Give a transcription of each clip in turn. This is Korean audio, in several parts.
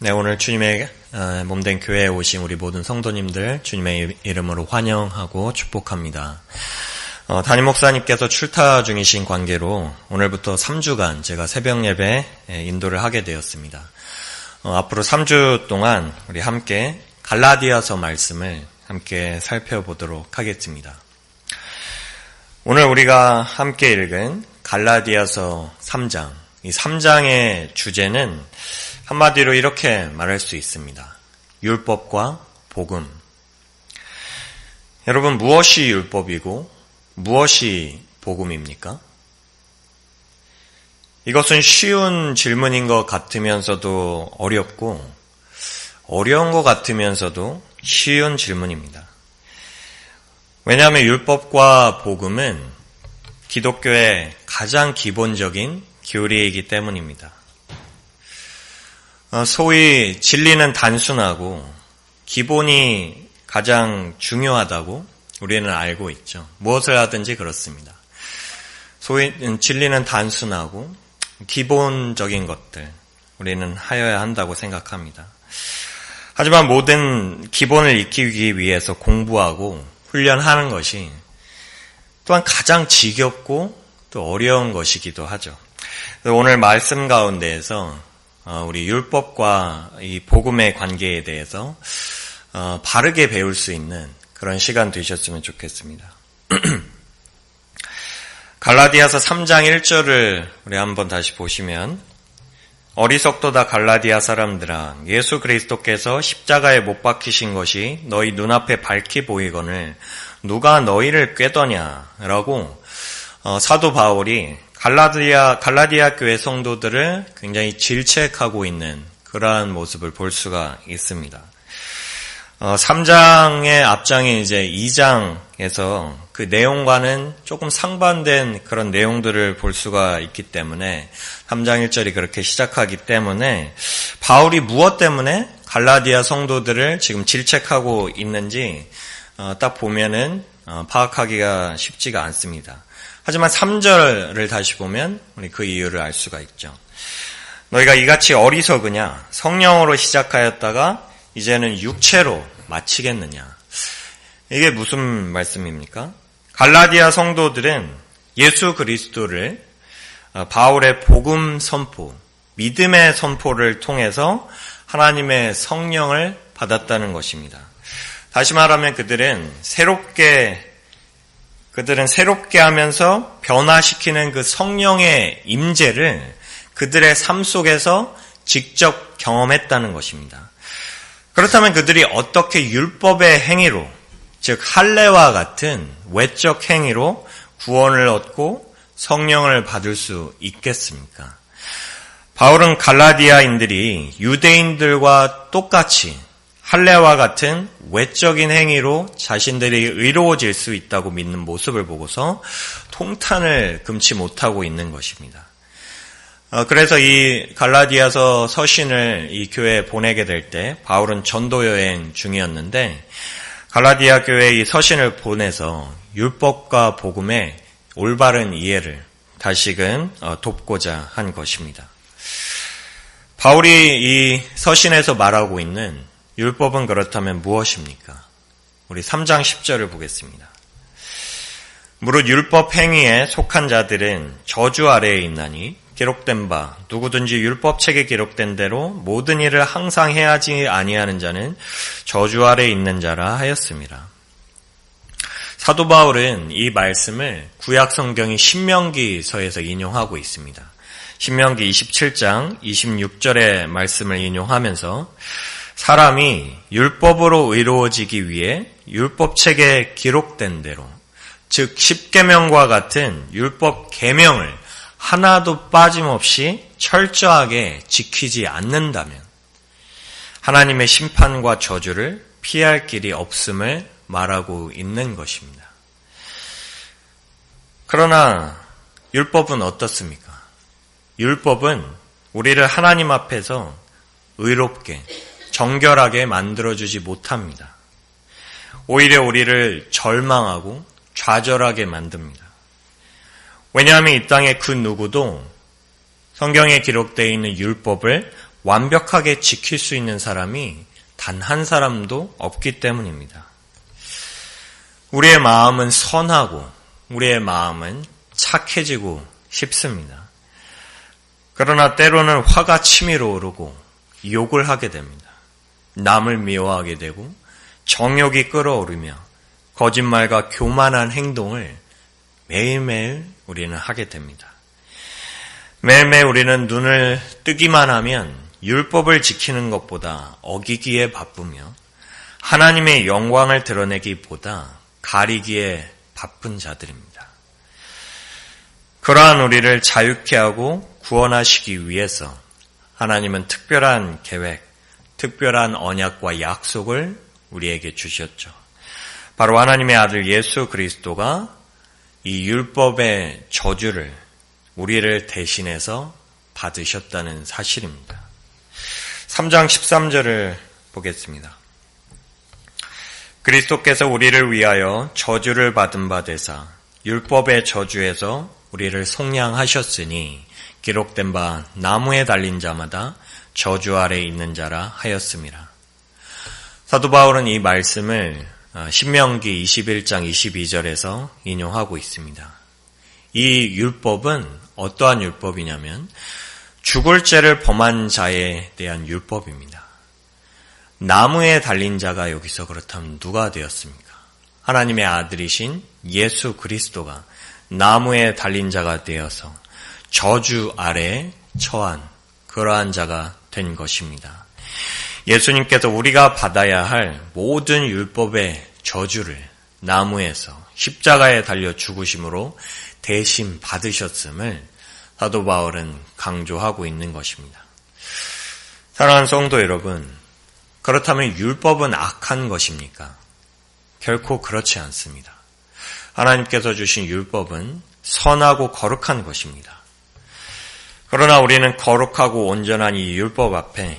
네, 오늘 주님의 몸된 교회에 오신 우리 모든 성도님들 주님의 이름으로 환영하고 축복합니다. 담임 목사님께서 출타 중이신 관계로 오늘부터 3주간 제가 새벽 예배 인도를 하게 되었습니다. 앞으로 3주 동안 우리 함께 갈라디아서 말씀을 함께 살펴보도록 하겠습니다. 오늘 우리가 함께 읽은 갈라디아서 3장, 이 3장의 주제는 한마디로 이렇게 말할 수 있습니다. 율법과 복음. 여러분, 무엇이 율법이고 무엇이 복음입니까? 이것은 쉬운 질문인 것 같으면서도 어렵고 어려운 것 같으면서도 쉬운 질문입니다. 왜냐하면 율법과 복음은 기독교의 가장 기본적인 교리이기 때문입니다. 소위 진리는 단순하고 기본이 가장 중요하다고 우리는 알고 있죠. 무엇을 하든지 그렇습니다. 소위 진리는 단순하고 기본적인 것들 우리는 하여야 한다고 생각합니다. 하지만 모든 기본을 익히기 위해서 공부하고 훈련하는 것이 또한 가장 지겹고 또 어려운 것이기도 하죠. 오늘 말씀 가운데에서 우리 율법과 이 복음의 관계에 대해서 바르게 배울 수 있는 그런 시간 되셨으면 좋겠습니다. 갈라디아서 3장 1절을 우리 한번 다시 보시면 어리석도다 갈라디아 사람들아 예수 그리스도께서 십자가에 못 박히신 것이 너희 눈앞에 밝히 보이거늘 누가 너희를 꾀더냐라고 사도 바울이 갈라디아 교회 성도들을 굉장히 질책하고 있는 그러한 모습을 볼 수가 있습니다. 3장의 앞장인 이제 2장에서 그 내용과는 조금 상반된 그런 내용들을 볼 수가 있기 때문에 3장 1절이 그렇게 시작하기 때문에 바울이 무엇 때문에 갈라디아 성도들을 지금 질책하고 있는지 딱 보면은 파악하기가 쉽지가 않습니다. 하지만 3절을 다시 보면 우리 그 이유를 알 수가 있죠. 너희가 이같이 어리석으냐? 성령으로 시작하였다가 이제는 육체로 마치겠느냐? 이게 무슨 말씀입니까? 갈라디아 성도들은 예수 그리스도를 바울의 복음 선포, 믿음의 선포를 통해서 하나님의 성령을 받았다는 것입니다. 다시 말하면 그들은 새롭게 하면서 변화시키는 그 성령의 임재를 그들의 삶 속에서 직접 경험했다는 것입니다. 그렇다면 그들이 어떻게 율법의 행위로, 즉 할례와 같은 외적 행위로 구원을 얻고 성령을 받을 수 있겠습니까? 바울은 갈라디아인들이 유대인들과 똑같이 할례와 같은 외적인 행위로 자신들이 의로워질 수 있다고 믿는 모습을 보고서 통탄을 금치 못하고 있는 것입니다. 그래서 이 갈라디아서 서신을 이 교회에 보내게 될 때 바울은 전도 여행 중이었는데 갈라디아 교회에 이 서신을 보내서 율법과 복음의 올바른 이해를 다시금 돕고자 한 것입니다. 바울이 이 서신에서 말하고 있는 율법은 그렇다면 무엇입니까? 우리 3장 10절을 보겠습니다. 무릇 율법 행위에 속한 자들은 저주 아래에 있나니 기록된 바 누구든지 율법책에 기록된 대로 모든 일을 항상 해야지 아니하는 자는 저주 아래에 있는 자라 하였습니다. 사도 바울은 이 말씀을 구약 성경인 신명기서에서 인용하고 있습니다. 신명기 27장 26절의 말씀을 인용하면서 사람이 율법으로 의로워지기 위해 율법책에 기록된 대로 즉 십계명과 같은 율법 계명을 하나도 빠짐없이 철저하게 지키지 않는다면 하나님의 심판과 저주를 피할 길이 없음을 말하고 있는 것입니다. 그러나 율법은 어떻습니까? 율법은 우리를 하나님 앞에서 의롭게 정결하게 만들어주지 못합니다. 오히려 우리를 절망하고 좌절하게 만듭니다. 왜냐하면 이 땅에 그 누구도 성경에 기록되어 있는 율법을 완벽하게 지킬 수 있는 사람이 단 한 사람도 없기 때문입니다. 우리의 마음은 선하고 우리의 마음은 착해지고 싶습니다. 그러나 때로는 화가 치밀어 오르고 욕을 하게 됩니다. 남을 미워하게 되고 정욕이 끓어오르며 거짓말과 교만한 행동을 매일매일 우리는 하게 됩니다. 매일매일 우리는 눈을 뜨기만 하면 율법을 지키는 것보다 어기기에 바쁘며 하나님의 영광을 드러내기보다 가리기에 바쁜 자들입니다. 그러한 우리를 자유케 하고 구원하시기 위해서 하나님은 특별한 계획, 특별한 언약과 약속을 우리에게 주셨죠. 바로 하나님의 아들 예수 그리스도가 이 율법의 저주를 우리를 대신해서 받으셨다는 사실입니다. 3장 13절을 보겠습니다. 그리스도께서 우리를 위하여 저주를 받은 바 되사 율법의 저주에서 우리를 속량하셨으니 기록된 바 나무에 달린 자마다 저주 아래 있는 자라 하였음이라. 사도 바울은 이 말씀을 신명기 21장 22절에서 인용하고 있습니다. 이 율법은 어떠한 율법이냐면 죽을 죄를 범한 자에 대한 율법입니다. 나무에 달린 자가 여기서 그렇다면 누가 되었습니까? 하나님의 아들이신 예수 그리스도가 나무에 달린 자가 되어서 저주 아래에 처한 그러한 자가 된 것입니다. 예수님께서 우리가 받아야 할 모든 율법의 저주를 나무에서 십자가에 달려 죽으심으로 대신 받으셨음을 사도 바울은 강조하고 있는 것입니다. 사랑하는 성도 여러분, 그렇다면 율법은 악한 것입니까? 결코 그렇지 않습니다. 하나님께서 주신 율법은 선하고 거룩한 것입니다. 그러나 우리는 거룩하고 온전한 이 율법 앞에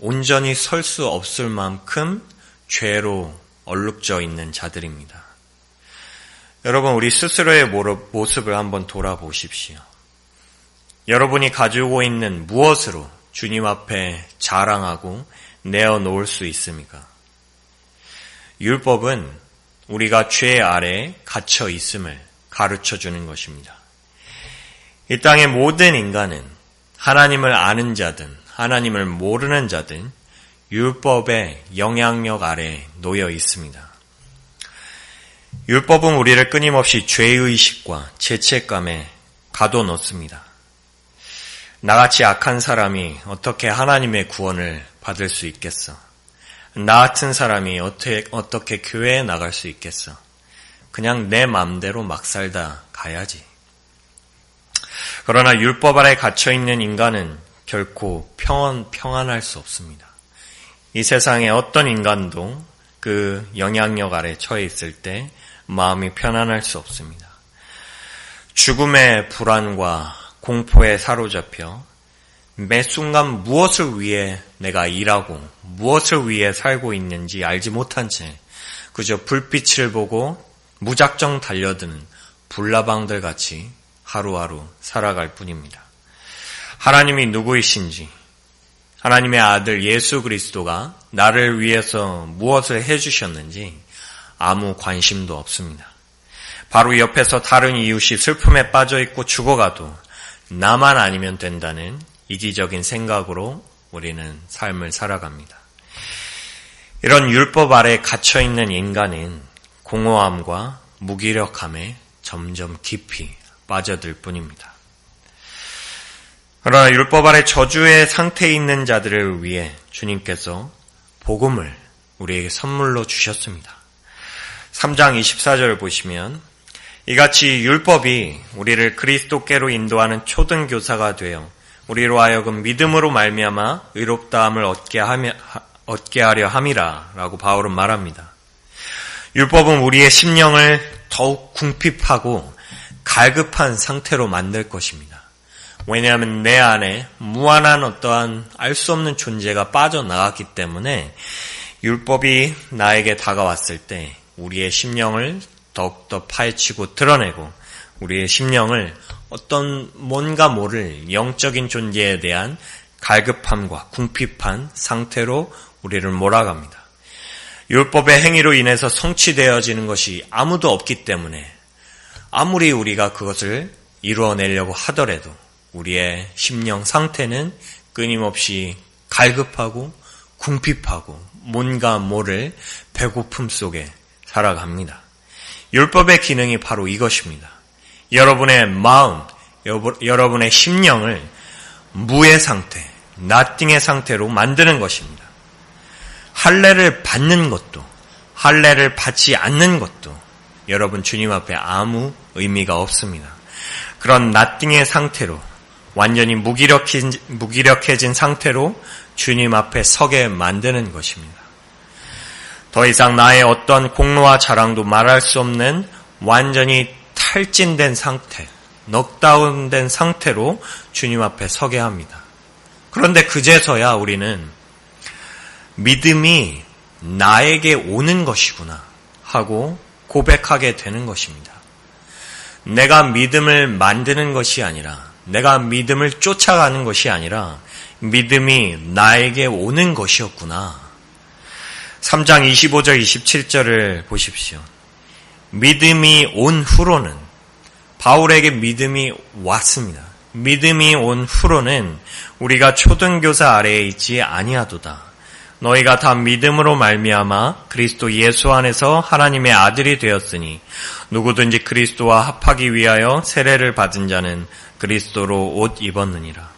온전히 설 수 없을 만큼 죄로 얼룩져 있는 자들입니다. 여러분, 우리 스스로의 모습을 한번 돌아보십시오. 여러분이 가지고 있는 무엇으로 주님 앞에 자랑하고 내어놓을 수 있습니까? 율법은 우리가 죄 아래에 갇혀 있음을 가르쳐주는 것입니다. 이 땅의 모든 인간은 하나님을 아는 자든 하나님을 모르는 자든 율법의 영향력 아래에 놓여 있습니다. 율법은 우리를 끊임없이 죄의식과 죄책감에 가둬놓습니다. 나같이 악한 사람이 어떻게 하나님의 구원을 받을 수 있겠어? 나 같은 사람이 어떻게 교회에 나갈 수 있겠어? 그냥 내 맘대로 막 살다 가야지. 그러나 율법 아래 갇혀있는 인간은 결코 평안할 수 없습니다. 이 세상의 어떤 인간도 그 영향력 아래 처해 있을 때 마음이 편안할 수 없습니다. 죽음의 불안과 공포에 사로잡혀 매 순간 무엇을 위해 내가 일하고 무엇을 위해 살고 있는지 알지 못한 채 그저 불빛을 보고 무작정 달려드는 불나방들 같이 하루하루 살아갈 뿐입니다. 하나님이 누구이신지, 하나님의 아들 예수 그리스도가 나를 위해서 무엇을 해주셨는지 아무 관심도 없습니다. 바로 옆에서 다른 이웃이 슬픔에 빠져있고 죽어가도 나만 아니면 된다는 이기적인 생각으로 우리는 삶을 살아갑니다. 이런 율법 아래 갇혀있는 인간은 공허함과 무기력함에 점점 깊이 빠져들 뿐입니다. 그러나 율법 아래 저주의 상태에 있는 자들을 위해 주님께서 복음을 우리에게 선물로 주셨습니다. 3장 24절을 보시면 이같이 율법이 우리를 그리스도께로 인도하는 초등교사가 되어 우리로 하여금 믿음으로 말미암아 의롭다함을 얻게 하려 함이라 라고 바울은 말합니다. 율법은 우리의 심령을 더욱 궁핍하고 갈급한 상태로 만들 것입니다. 왜냐하면 내 안에 무한한 어떠한 알 수 없는 존재가 빠져나갔기 때문에 율법이 나에게 다가왔을 때 우리의 심령을 더욱더 파헤치고 드러내고 우리의 심령을 어떤 뭔가 모를 영적인 존재에 대한 갈급함과 궁핍한 상태로 우리를 몰아갑니다. 율법의 행위로 인해서 성취되어지는 것이 아무도 없기 때문에 아무리 우리가 그것을 이루어내려고 하더라도 우리의 심령 상태는 끊임없이 갈급하고 궁핍하고 뭔가 모를 배고픔 속에 살아갑니다. 율법의 기능이 바로 이것입니다. 여러분의 마음, 여러분의 심령을 무의 상태, nothing의 상태로 만드는 것입니다. 할례를 받는 것도, 할례를 받지 않는 것도 여러분 주님 앞에 아무 의미가 없습니다. 그런 nothing의 상태로 완전히 무기력해진 상태로 주님 앞에 서게 만드는 것입니다. 더 이상 나의 어떤 공로와 자랑도 말할 수 없는 완전히 탈진된 상태, 넉다운된 상태로 주님 앞에 서게 합니다. 그런데 그제서야 우리는 믿음이 나에게 오는 것이구나 하고 고백하게 되는 것입니다. 내가 믿음을 만드는 것이 아니라, 내가 믿음을 쫓아가는 것이 아니라 믿음이 나에게 오는 것이었구나. 3장 25절 27절을 보십시오. 믿음이 온 후로는, 바울에게 믿음이 왔습니다. 믿음이 온 후로는 우리가 초등교사 아래에 있지 아니하도다. 너희가 다 믿음으로 말미암아 그리스도 예수 안에서 하나님의 아들이 되었으니 누구든지 그리스도와 합하기 위하여 세례를 받은 자는 그리스도로 옷 입었느니라.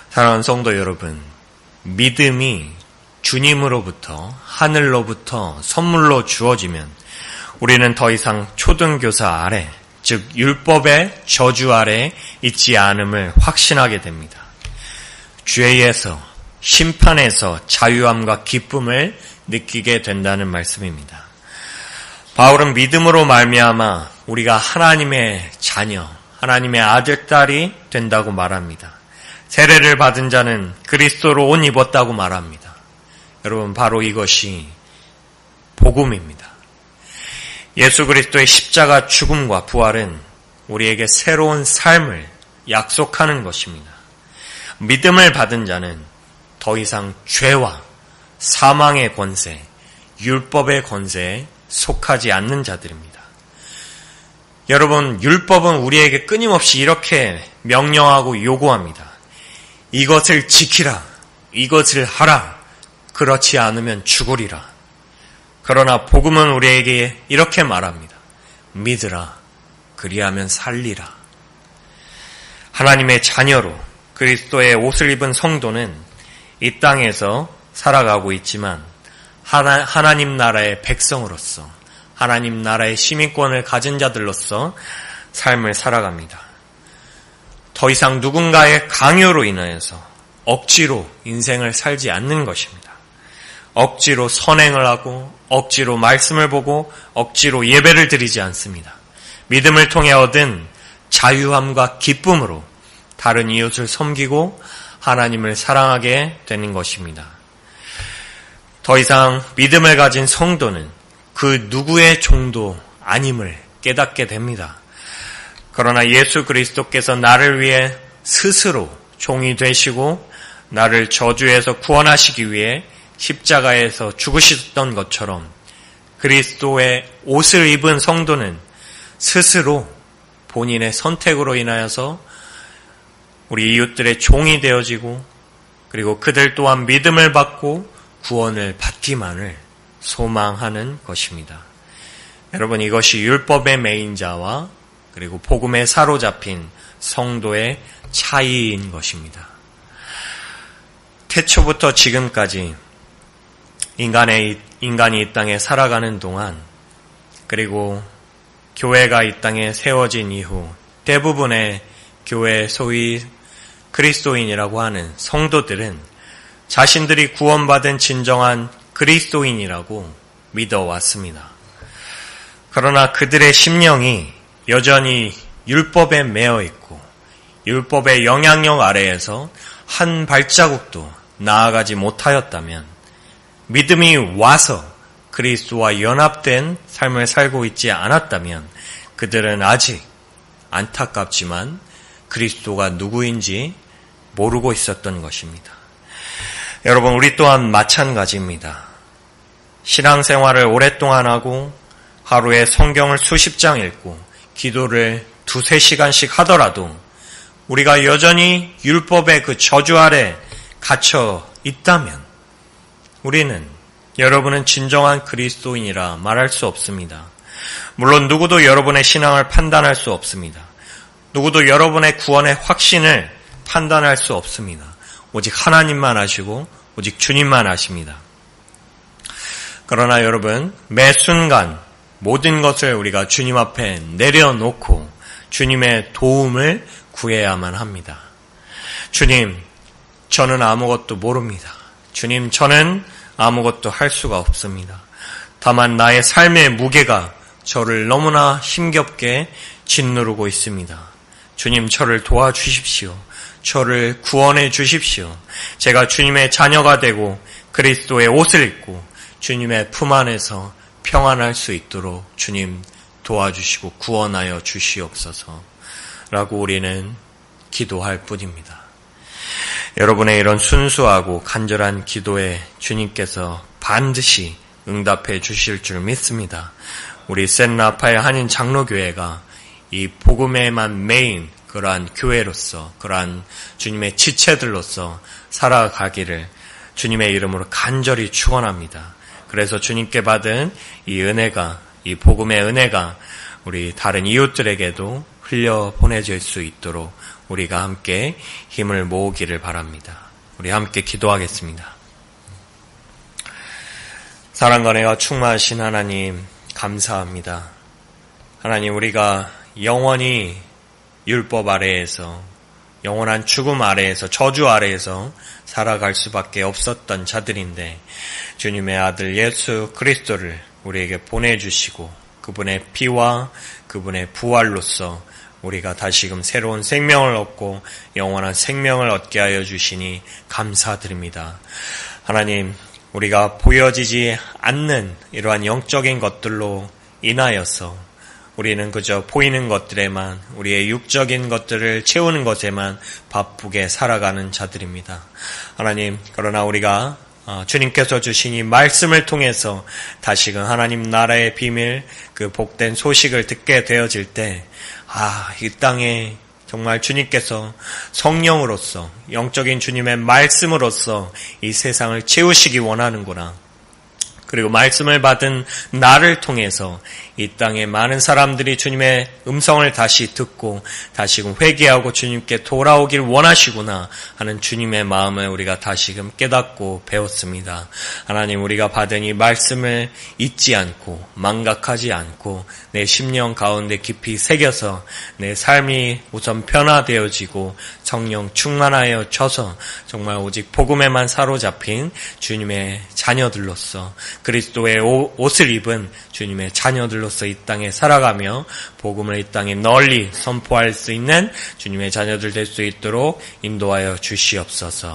사랑하는 성도 여러분, 믿음이 주님으로부터, 하늘로부터 선물로 주어지면 우리는 더 이상 초등교사 아래, 즉 율법의 저주 아래 있지 않음을 확신하게 됩니다. 죄에서, 심판에서 자유함과 기쁨을 느끼게 된다는 말씀입니다. 바울은 믿음으로 말미암아 우리가 하나님의 자녀, 하나님의 아들, 딸이 된다고 말합니다. 세례를 받은 자는 그리스도로 옷 입었다고 말합니다. 여러분, 바로 이것이 복음입니다. 예수 그리스도의 십자가 죽음과 부활은 우리에게 새로운 삶을 약속하는 것입니다. 믿음을 받은 자는 더 이상 죄와 사망의 권세, 율법의 권세에 속하지 않는 자들입니다. 여러분, 율법은 우리에게 끊임없이 이렇게 명령하고 요구합니다. 이것을 지키라, 이것을 하라, 그렇지 않으면 죽으리라. 그러나 복음은 우리에게 이렇게 말합니다. 믿으라, 그리하면 살리라. 하나님의 자녀로 그리스도의 옷을 입은 성도는 이 땅에서 살아가고 있지만 하나님 나라의 백성으로서, 하나님 나라의 시민권을 가진 자들로서 삶을 살아갑니다. 더 이상 누군가의 강요로 인하여서 억지로 인생을 살지 않는 것입니다. 억지로 선행을 하고 억지로 말씀을 보고 억지로 예배를 드리지 않습니다. 믿음을 통해 얻은 자유함과 기쁨으로 다른 이웃을 섬기고 하나님을 사랑하게 되는 것입니다. 더 이상 믿음을 가진 성도는 그 누구의 종도 아님을 깨닫게 됩니다. 그러나 예수 그리스도께서 나를 위해 스스로 종이 되시고 나를 저주에서 구원하시기 위해 십자가에서 죽으셨던 것처럼 그리스도의 옷을 입은 성도는 스스로 본인의 선택으로 인하여서 우리 이웃들의 종이 되어지고 그리고 그들 또한 믿음을 받고 구원을 받기만을 소망하는 것입니다. 여러분, 이것이 율법의 매인자와 그리고 복음에 사로잡힌 성도의 차이인 것입니다. 태초부터 지금까지 인간이 이 땅에 살아가는 동안 그리고 교회가 이 땅에 세워진 이후 대부분의 교회 소위 그리스도인이라고 하는 성도들은 자신들이 구원받은 진정한 그리스도인이라고 믿어왔습니다. 그러나 그들의 심령이 여전히 율법에 매여 있고 율법의 영향력 아래에서 한 발자국도 나아가지 못하였다면, 믿음이 와서 그리스도와 연합된 삶을 살고 있지 않았다면 그들은 아직 안타깝지만 그리스도가 누구인지 모르고 있었던 것입니다. 여러분, 우리 또한 마찬가지입니다. 신앙생활을 오랫동안 하고 하루에 성경을 수십 장 읽고 기도를 2-3시간씩 하더라도 우리가 여전히 율법의 그 저주 아래 갇혀 있다면 우리는, 여러분은 진정한 그리스도인이라 말할 수 없습니다. 물론 누구도 여러분의 신앙을 판단할 수 없습니다. 누구도 여러분의 구원의 확신을 판단할 수 없습니다. 오직 하나님만 아시고 오직 주님만 아십니다. 그러나 여러분, 매 순간 모든 것을 우리가 주님 앞에 내려놓고 주님의 도움을 구해야만 합니다. 주님, 저는 아무것도 모릅니다. 주님, 저는 아무것도 할 수가 없습니다. 다만 나의 삶의 무게가 저를 너무나 힘겹게 짓누르고 있습니다. 주님, 저를 도와주십시오. 저를 구원해 주십시오. 제가 주님의 자녀가 되고 그리스도의 옷을 입고 주님의 품 안에서 평안할 수 있도록 주님 도와주시고 구원하여 주시옵소서 라고 우리는 기도할 뿐입니다. 여러분의 이런 순수하고 간절한 기도에 주님께서 반드시 응답해 주실 줄 믿습니다. 우리 샌라파엘 한인 장로교회가 이 복음에만 메인 그러한 교회로서, 그러한 주님의 지체들로서 살아가기를 주님의 이름으로 간절히 축원합니다. 그래서 주님께 받은 이 은혜가, 이 복음의 은혜가 우리 다른 이웃들에게도 흘려 보내질 수 있도록 우리가 함께 힘을 모으기를 바랍니다. 우리 함께 기도하겠습니다. 사랑과 은혜가 충만하신 하나님, 감사합니다. 하나님, 우리가 영원히 율법 아래에서, 영원한 죽음 아래에서, 저주 아래에서 살아갈 수밖에 없었던 자들인데 주님의 아들 예수 그리스도를 우리에게 보내주시고 그분의 피와 그분의 부활로서 우리가 다시금 새로운 생명을 얻고 영원한 생명을 얻게 하여 주시니 감사드립니다. 하나님, 우리가 보여지지 않는 이러한 영적인 것들로 인하여서 우리는 그저 보이는 것들에만, 우리의 육적인 것들을 채우는 것에만 바쁘게 살아가는 자들입니다. 하나님, 그러나 우리가 주님께서 주신 이 말씀을 통해서 다시금 하나님 나라의 비밀, 그 복된 소식을 듣게 되어질 때, 이 땅에 정말 주님께서 성령으로서, 영적인 주님의 말씀으로서 이 세상을 채우시기 원하는구나. 그리고 말씀을 받은 나를 통해서 이 땅에 많은 사람들이 주님의 음성을 다시 듣고 다시금 회개하고 주님께 돌아오길 원하시구나 하는 주님의 마음을 우리가 다시금 깨닫고 배웠습니다. 하나님, 우리가 받은 이 말씀을 잊지 않고 망각하지 않고 내 심령 가운데 깊이 새겨서 내 삶이 우선 변화되어지고 성령 충만하여 져서 정말 오직 복음에만 사로잡힌 주님의 자녀들로서, 그리스도의 옷을 입은 주님의 자녀들로서 이 땅에 살아가며 복음을 이 땅에 널리 선포할 수 있는 주님의 자녀들 될 수 있도록 인도하여 주시옵소서.